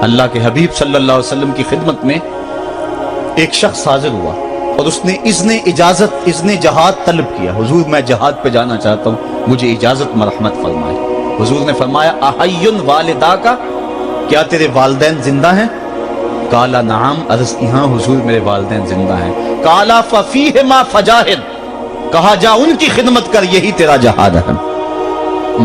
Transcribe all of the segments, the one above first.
اللہ کے حبیب صلی اللہ علیہ وسلم کی خدمت میں ایک شخص حاضر ہوا اور اس نے اذن جہاد طلب کیا. حضور میں جہاد پہ جانا چاہتا ہوں, مجھے اجازت مرحمت فرمائے. حضور نے فرمایا احی والدا کا, کیا تیرے والدین زندہ ہیں؟ قال نعم, عرض کی ہاں حضور میرے والدین زندہ ہیں. قال ففیہما فجاہد, کہا جا ان کی خدمت کر, یہی تیرا جہاد ہے.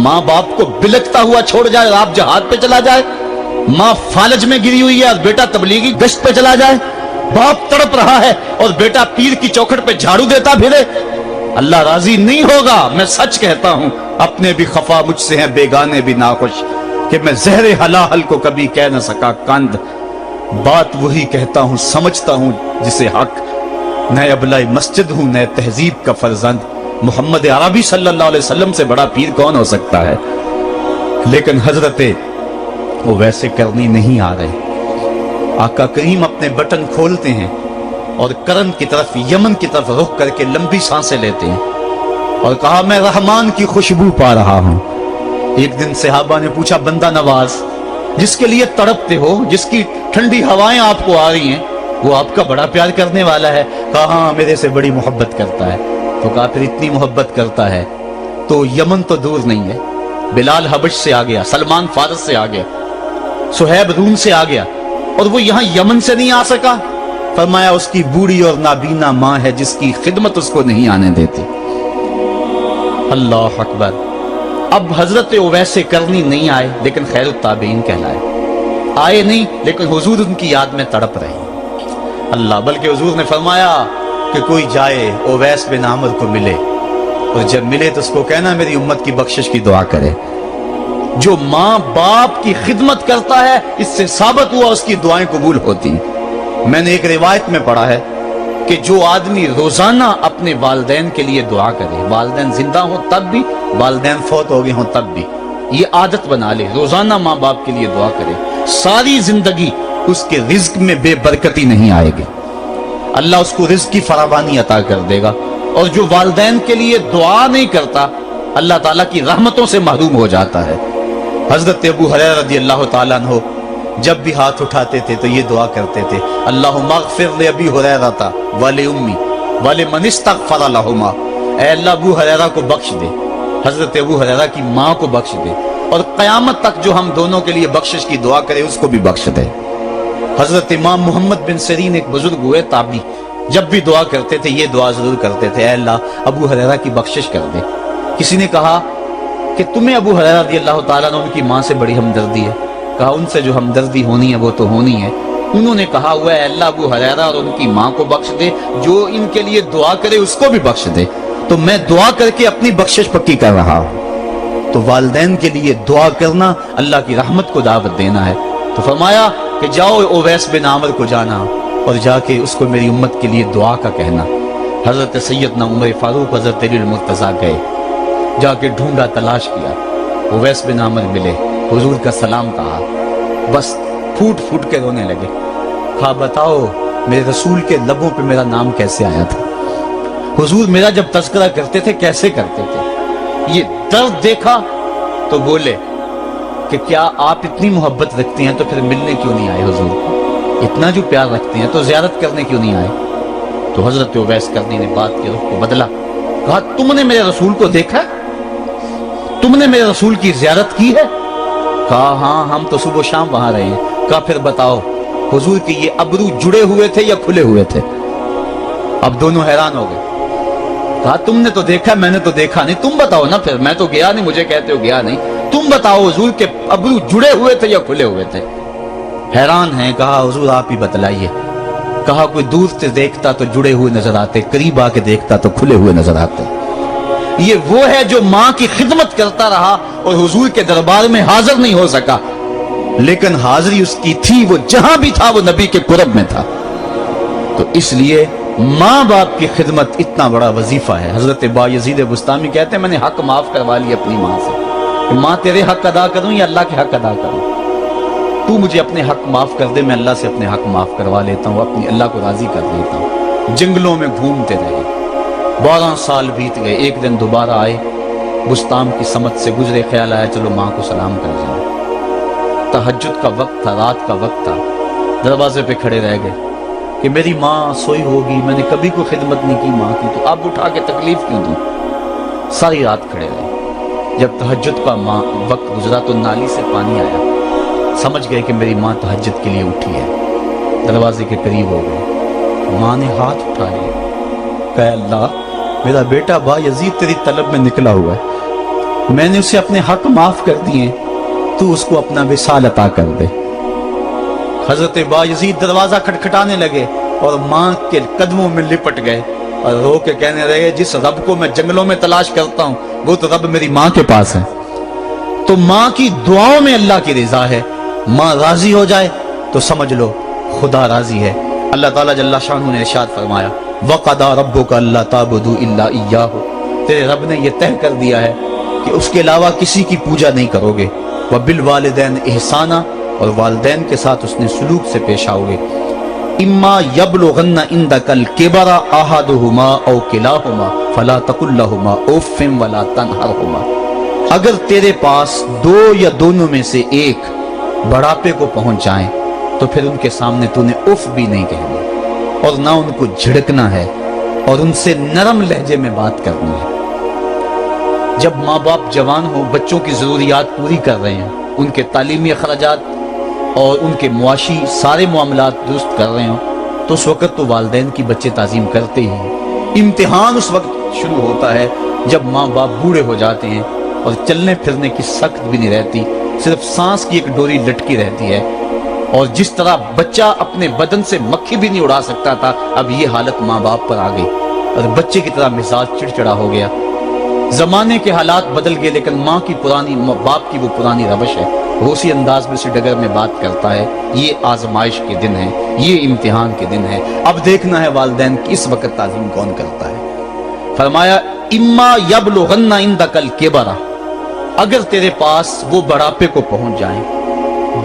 ماں باپ کو بلکتا ہوا چھوڑ جائے اور آپ جہاد پہ چلا جائے, ماں فالج میں گری ہوئی ہے اور بیٹا تبلیغی گشت پہ چلا جائے, باپ تڑپ رہا ہے اور بیٹا پیر کی چوکھٹ پہ جھاڑو دیتا پھرے, اللہ راضی نہیں ہوگا. میں سچ کہتا ہوں, اپنے بھی خفا مجھ سے ہیں, بیگانے بھی ناخوش, کہ میں زہر حلاحل کو کبھی کہہ نہ سکا کند. بات وہی کہتا ہوں, سمجھتا ہوں جسے حق. نئے ابلۂ مسجد ہوں, نئے تہذیب کا فرزند. محمد عربی صلی اللہ علیہ وسلم سے بڑا پیر کون ہو سکتا ہے؟ لیکن حضرت وہ ویسے کرنی نہیں آ رہے. آقا کریم اپنے بٹن کھولتے ہیں اور کرن کی طرف, یمن کی طرف رخ کر کے لمبی سانسیں لیتے ہیں اور کہا میں رحمان کی خوشبو پا رہا ہوں. ایک دن صحابہ نے پوچھا, بندہ نواز جس کے لیے تڑپتے ہو, جس کی ٹھنڈی ہوائیں آپ کو آ رہی ہیں, وہ آپ کا بڑا پیار کرنے والا ہے؟ کہا ہاں میرے سے بڑی محبت کرتا ہے. تو کہا پھر اتنی محبت کرتا ہے تو یمن تو دور نہیں ہے, بلال حبش سے آ گیا, سلمان فارس سے آ گیا, سہیب روم سے آ گیا, اور وہ یہاں یمن سے نہیں آ سکا. فرمایا اس کی بوڑھی اور نابینا ماں ہے جس کی خدمت اس کو نہیں آنے دیتی. اللہ اکبر. اب حضرت اویس کرنی نہیں آئے لیکن خیر التابعین کہلائے. آئے نہیں لیکن حضور ان کی یاد میں تڑپ رہے. اللہ, بلکہ حضور نے فرمایا کہ کوئی جائے اویس بن عامر کو ملے, اور جب ملے تو اس کو کہنا میری امت کی بخشش کی دعا کرے. جو ماں باپ کی خدمت کرتا ہے اس سے ثابت ہوا اس کی دعائیں قبول ہوتی ہیں. میں نے ایک روایت میں پڑھا ہے کہ جو آدمی روزانہ اپنے والدین کے لیے دعا کرے, والدین زندہ ہوں تب بھی, والدین فوت ہو گئے ہوں تب بھی, یہ عادت بنا لے, روزانہ ماں باپ کے لیے دعا کرے, ساری زندگی اس کے رزق میں بے برکتی نہیں آئے گی, اللہ اس کو رزق کی فراوانی عطا کر دے گا. اور جو والدین کے لیے دعا نہیں کرتا اللہ تعالیٰ کی رحمتوں سے محروم ہو جاتا ہے. حضرت ابو ہریرہ رضی اللہ تعالیٰ عنہ جب بھی ہاتھ اٹھاتے تھے تو یہ دعا کرتے تھے, اللہم اغفر لابی ہریرہ ولأمی ولمن استغفر لہما. اے اللہ ابو ہریرہ کو بخش دے, حضرت ابو ہریرہ کی ماں کو بخش دے, اور قیامت تک جو ہم دونوں کے لیے بخشش کی دعا کرے اس کو بھی بخش دے. حضرت امام محمد بن سیرین ایک بزرگ ہوئے تابعی, جب بھی دعا کرتے تھے یہ دعا ضرور کرتے تھے, اے اللہ ابو ہریرہ کی بخشش کر دے. کسی نے کہا کہ تمہیں ابو ہریرہ رضی اللہ تعالیٰ عنہ ان کی ماں سے بڑی ہمدردی ہے. کہا ان سے جو ہمدردی ہونی ہے وہ تو ہونی ہے. انہوں نے کہا ہوا ہے اللہ ابو ہریرہ اور ان کی ماں کو بخش دے, جو ان کے لیے دعا کرے اس کو بھی بخش دے. تو میں دعا کر کے اپنی بخشش پکی کر رہا ہوں. تو والدین کے لیے دعا کرنا اللہ کی رحمت کو دعوت دینا ہے. تو فرمایا کہ جاؤ اویس بن عامر کو جانا اور جا کے اس کو میری امت کے لیے دعا کا کہنا. حضرت سیدنا عمر فاروق حضرت علی المرتضیٰ گئے, جا کے ڈھونڈا, تلاش کیا, اویس بن عامر ملے, حضور کا سلام کہا, بس پھوٹ پھوٹ کے رونے لگے. کہا بتاؤ میرے رسول کے لبوں پہ میرا نام کیسے آیا تھا؟ حضور میرا جب تذکرہ کرتے تھے کیسے کرتے تھے؟ یہ درد دیکھا تو بولے کہ کیا آپ اتنی محبت رکھتے ہیں تو پھر ملنے کیوں نہیں آئے حضور کو؟ اتنا جو پیار رکھتے ہیں تو زیارت کرنے کیوں نہیں آئے؟ تو حضرت اویس کرنی نے بات کے رخ کو بدلا. کہا تم نے میرے رسول کو دیکھا ہے؟ تم نے میرے رسول کی زیارت کی ہے؟ کہا ہاں ہم تو صبح و شام وہاں رہے ہیں. کہا پھر بتاؤ حضور کے یہ ابرو جڑے ہوئے تھے یا کھلے ہوئے تھے؟ اب دونوں حیران ہو گئے. کہا تم نے تو دیکھا, میں نے تو دیکھا نہیں, تم بتاؤ نا. پھر میں تو گیا نہیں, مجھے کہتے ہو گیا نہیں, تم بتاؤ حضور کے ابرو جڑے ہوئے تھے یا کھلے ہوئے تھے؟ حیران ہیں. کہا حضور آپ ہی بتلائیے. کہا کوئی دور سے دیکھتا تو جڑے ہوئے نظر آتے, قریب آ کے دیکھتا تو کھلے ہوئے نظر آتے. یہ وہ ہے جو ماں کی خدمت کرتا رہا اور حضور کے دربار میں حاضر نہیں ہو سکا, لیکن حاضری اس کی تھی, وہ جہاں بھی تھا وہ نبی کے قرب میں تھا. تو اس لیے ماں باپ کی خدمت اتنا بڑا وظیفہ ہے. حضرت بایزید بستامی کہتے ہیں میں نے حق معاف کروا لی اپنی ماں سے, کہ ماں تیرے حق ادا کروں یا اللہ کے حق ادا کروں؟ تو مجھے اپنے حق معاف کر دے, میں اللہ سے اپنے حق معاف کروا لیتا ہوں, اپنی اللہ کو راضی کر دیتا ہوں. جنگلوں میں گھومتے رہے, 12 سال بیت گئے. ایک دن دوبارہ آئے, بستام کی سمت سے گزرے, خیال آیا چلو ماں کو سلام کر جائیں. तहज्जुद का वक्त था, रात का वक्त था, दरवाजे पे खड़े रह गए कि मेरी माँ सोई होगी, मैंने कभी कोई खिदमत नहीं की माँ की, तो अब उठा के तकलीफ क्यों दूं। सारी रात खड़े रहे। जब तहज्जुद का माँ वक्त गुजरा तो नाली से पानी आया, समझ गए कि मेरी माँ तहज्जुद के लिए उठी है। दरवाजे के करीब हो गए, माँ ने हाथ उठा लिया, कहा अल्लाह मेरा बेटा बा यजीद तेरी तलब में निकला हुआ है, मैंने उसे अपने हक माफ कर दिए, तू उसको अपना विसाल अता कर दे। हजरत बा यजीद दरवाजा खटखटाने लगे और माँ के कदमों में लिपट गए और रो के कहने लगे, जिस रब को मैं जंगलों में तलाश करता हूँ वो तो रब मेरी माँ के पास है। तो माँ की दुआओं में अल्लाह की रिजा है। माँ राजी हो जाए तो समझ लो खुदा राजी है। अल्लाह ताला जल्ला शानहू ने इरशाद फरमाया, वक़दा रब्बुका अल्ला ताबुदू इल्ला इय्याहु, तेरे रब ने यह तय कर दिया है कि उसके अलावा किसी की पूजा नहीं करोगे। व बिल वालिदैन एहसाना, और वालिदैन के साथ उसने सलूक से पेश आओगे। इम्मा यबलुगन्ना इंदकल किबरा अहदुहुमा औ किलाहुमा फला तकुल लहुमा उफ़्फ़िन वला तनहरहुमा, अगर तेरे पास दो या दोनों में से एक बढ़ापे को पहुंच जाए तो फिर उनके सामने तूने उफ भी नहीं कहनी और ना उनको झिड़कना है और उनसे नरम लहजे में बात करनी है। जब माँ बाप जवान हो, बच्चों की जरूरियात पूरी कर रहे हैं, उनके तालीमी अखराजात और उनके मुआशी सारे मामलात दुरुस्त कर रहे हो, तो उस वक्त तो वालिदैन की बच्चे ताज़ीम करते ही हैं। इम्तिहान उस वक्त शुरू होता है जब माँ बाप बूढ़े हो जाते हैं और चलने फिरने की सख्त भी नहीं रहती, सिर्फ सांस की एक डोरी लटकी रहती है। और जिस तरह बच्चा अपने बदन से मक्खी भी नहीं उड़ा सकता था, अब ये हालत माँ बाप पर आ गई और बच्चे की तरह मिजाज चिड़चिड़ा हो गया। जमाने के हालात बदल गए, लेकिन माँ की पुरानी, बाप की वो पुरानी रवश है, वो उसी अंदाज में, उसी डगर में बात करता है। ये आजमाइश के दिन है, ये इम्तिहान के दिन है। अब देखना है वालिदैन की इस वक्त ताज़ीम कौन करता है। फरमाया इम्मा यबलुगन्ना इंदकल किबरा, अगर तेरे पास वो बढ़ापे को पहुंच जाए,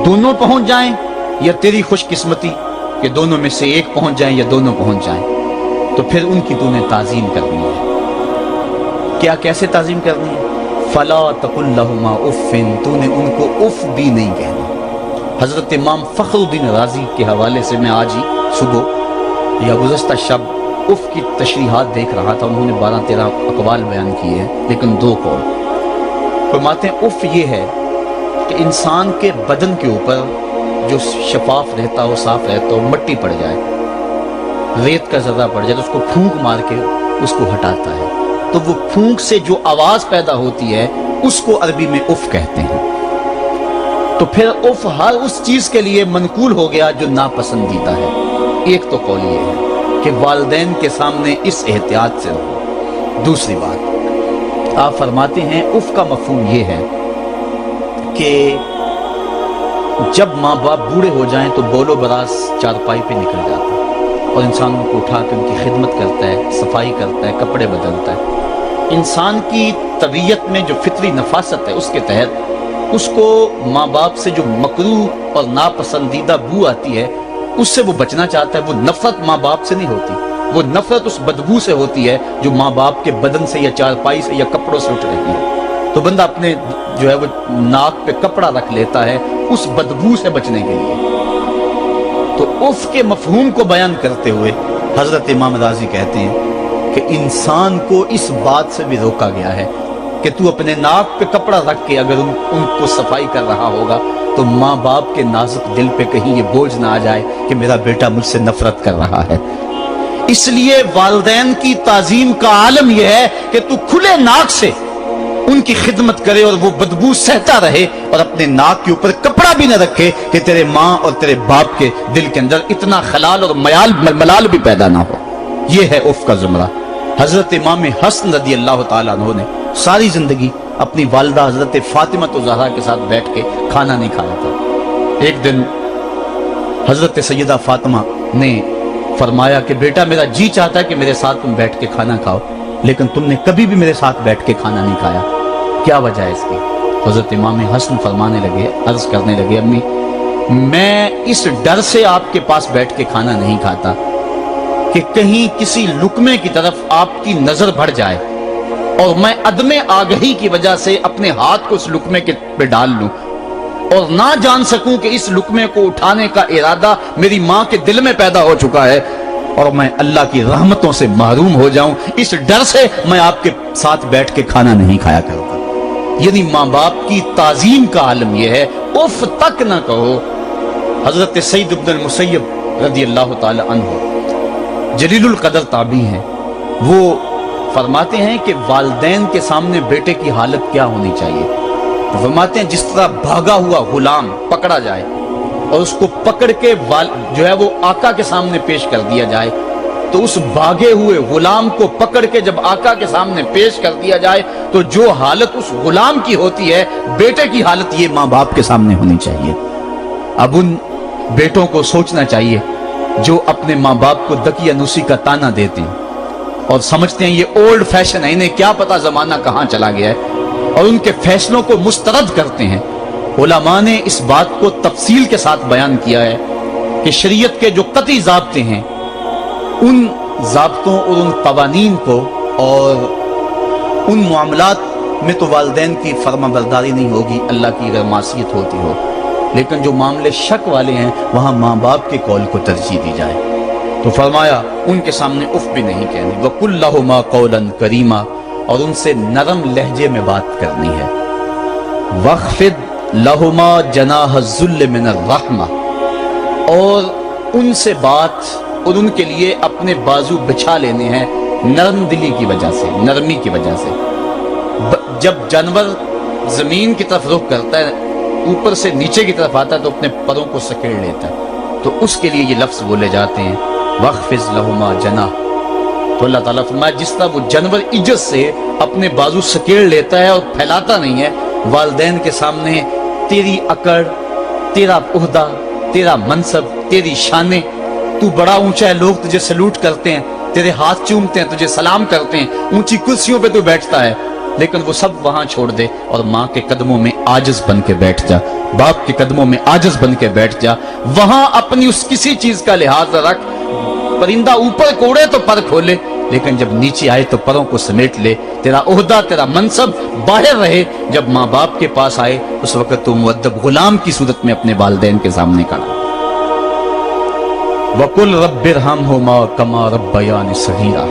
दोनों पहुंच जाएं, या तेरी खुशकिस्मती कि दोनों में से एक पहुंच जाएं या दोनों पहुंच जाएं, तो फिर उनकी तूने ताज़ीम करनी है। क्या, कैसे ताज़ीम करनी है? फला तकुल लहुमा उफ़्फ़िन, तूने उनको उफ भी नहीं कहना। हजरत इमाम फखरुद्दीन राजी के हवाले से मैं आज ही सुबह या गुज़श्ता शब उफ की तशरीहात देख रहा था। उन्होंने 12-13 अक़वाल बयान किए हैं, लेकिन 2 कौल फरमाते हैं। उफ ये है कि इंसान के बदन के ऊपर जो शफाफ रहता हो, साफ रहता हो, मट्टी पड़ जाए, रेत का ज़र्रा पड़ जाए तो उसको फूंक मार के उसको हटाता है, तो वो फूंक से जो आवाज पैदा होती है उसको अरबी में उफ कहते हैं। तो फिर उफ हर उस चीज के लिए मनकूल हो गया जो नापसंदीदा है। एक तो कौल ये है कि वालिदैन के सामने इस एहतियात से रहो। दूसरी बात आप फरमाते हैं उफ का मफहूम ये है कि जब माँ बाप बूढ़े हो जाएं तो बोलो बरास चारपाई पे निकल जाता है और इंसान उनको उठा के उनकी खिदमत करता है, सफाई करता है, कपड़े बदलता है। इंसान की तबीयत में जो फितरी नफासत है उसके तहत उसको माँ बाप से जो मकरूह और नापसंदीदा बू आती है उससे वो बचना चाहता है। वो नफरत माँ बाप से नहीं होती, वो नफरत उस बदबू से होती है जो माँ बाप के बदन से या चारपाई से या कपड़ों से उठ रही है। तो बंदा अपने जो है वो नाक पे कपड़ा रख लेता है उस बदबू से बचने के लिए। तो उफ के मफहूम को बयान करते हुए हजरत इमाम राजी कहते हैं कि इंसान को इस बात से भी रोका गया है कि तू अपने नाक पे कपड़ा रख के अगर उनको सफाई कर रहा होगा तो माँ बाप के नाजुक दिल पे कहीं ये बोझ ना आ जाए कि मेरा बेटा मुझसे नफरत कर रहा है। इसलिए वालिदैन की ताजीम का आलम यह है कि तू खुले नाक से उनकी खिदमत करे और वो बदबू सहता रहे और अपने नाक के ऊपर कपड़ा भी न रखे कि तेरे माँ और तेरे बाप के दिल के अंदर इतना खलाल और मलाल भी पैदा ना हो। ये है उफ का जुमरा। हजरत इमाम हसन रदी अल्लाह ताला अन्हु ने सारी जिंदगी अपनी वालिदा हजरत फातिमा ज़हरा के साथ बैठ के खाना नहीं खाया था। एक दिन हजरत सैयदा फातिमा ने फरमाया कि बेटा मेरा जी चाहता है कि मेरे साथ तुम बैठ के खाना खाओ, लेकिन तुमने कभी भी मेरे साथ बैठ के खाना नहीं खाया, क्या वजह है इसकी? हजरत इमाम हसन फरमाने लगे, अर्ज करने लगे, अम्मी मैं इस डर से आपके पास बैठ के खाना नहीं खाता कि कहीं किसी लुकमे की तरफ आपकी नजर बढ़ जाए और मैं अदमे आगही की वजह से अपने हाथ को उस लुकमे के पे डाल लूं और ना जान सकूं कि इस लुकमे को उठाने का इरादा मेरी माँ के दिल में पैदा हो चुका है और मैं अल्लाह की रहमतों से महरूम हो जाऊं, इस डर से मैं आपके साथ बैठ के खाना नहीं खाया करूंगा। यानी माँ बाप की ताजीम का आलम यह है, उफ तक ना कहो। हजरत सईद इब्न मुसय्यब रज़ी अल्लाह ताला अन्हु जलीलुल कदर ताबी हैं, वो फरमाते हैं कि वालिदैन के सामने बेटे की हालत क्या होनी चाहिए। तो फरमाते हैं जिस तरह भागा हुआ गुलाम पकड़ा जाए और उसको पकड़ के जो है वो आका के सामने पेश कर दिया जाए, तो उस भागे हुए गुलाम को पकड़ के जब आका के सामने पेश कर दिया जाए तो जो हालत उस गुलाम की होती है, बेटे की हालत ये माँ बाप के सामने होनी चाहिए। अब उन बेटों को सोचना चाहिए जो अपने माँ बाप को दकियानुसी का ताना देते हैं और समझते हैं ये ओल्ड फैशन है, इन्हें क्या पता जमाना कहां चला गया है, और उनके फैसलों को मुस्तरद करते हैं। उलमा ने इस बात को तफसील के साथ बयान किया है कि शरीयत के जो कतई ज़ाब्ते हैं, उन ज़ाब्तों और उन कवानीन को और उन मामलात में तो वालिदैन की फर्माबरदारी नहीं होगी, अल्लाह की अगर मासियत होती हो, लेकिन जो मामले शक वाले हैं वहां माँ बाप के कौल को तरजीह दी जाए। तो फरमाया उनके सामने उफ भी नहीं कहनी, वकुल लहुमा कौलन करीमा, और उनसे नरम लहजे में बात करनी है। वख्फिद लहुमा जनाह ज़ुल्ल मिनर रहमा, और उनसे बात और उनके लिए अपने बाजू बिछा लेने हैं नरम दिली की वजह से, नरमी की वजह से। जब जानवर जमीन की तरफ रुख करता है, ऊपर से नीचे की तरफ आता है, तो अपने परों को सकेड़ लेता है, तो उसके लिए ये लफ्ज बोले जाते हैं वख्फिज लहुमा जनाह। तो अल्लाह ताला फरमाया जिस तरह वो जानवर इज्जत से अपने बाजू सकेड़ लेता है और फैलाता नहीं है, वालिदैन के सामने तेरी अकड़, तेरा उहदा, तेरा मनसब, तेरी शाने, तू बड़ा ऊंचा है, लोग तुझे सलूट करते हैं, तेरे हाथ चूमते हैं, तुझे सलाम करते हैं, ऊंची कुर्सियों पे तू बैठता है, लेकिन वो सब वहां छोड़ दे और माँ के कदमों में आजिज बन के बैठ जा, बाप के कदमों में आजिज बन के बैठ जा। वहां अपनी उस किसी चीज का लिहाज रख, परिंदा ऊपर को उड़े तो पर खोले, लेकिन जब नीचे आए तो परों को समेट ले। तेरा ओहदा, तेरा मनसब बाहर रहे, जब माँ बाप के पास आए उस वक्त तो मुअद्दब गुलाम की सूरत में अपने वालिदैन के सामने खड़ा। वकुल रब्बिरहमहुमा कमा रब्बयानी सगीरा,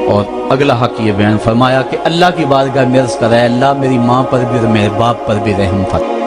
और अगला हक ये बयान फरमाया कि अल्लाह की बारगाह में अर्ज़ कराए, अल्लाह मेरी माँ पर भी और मेरे बाप पर भी रहम फरमा।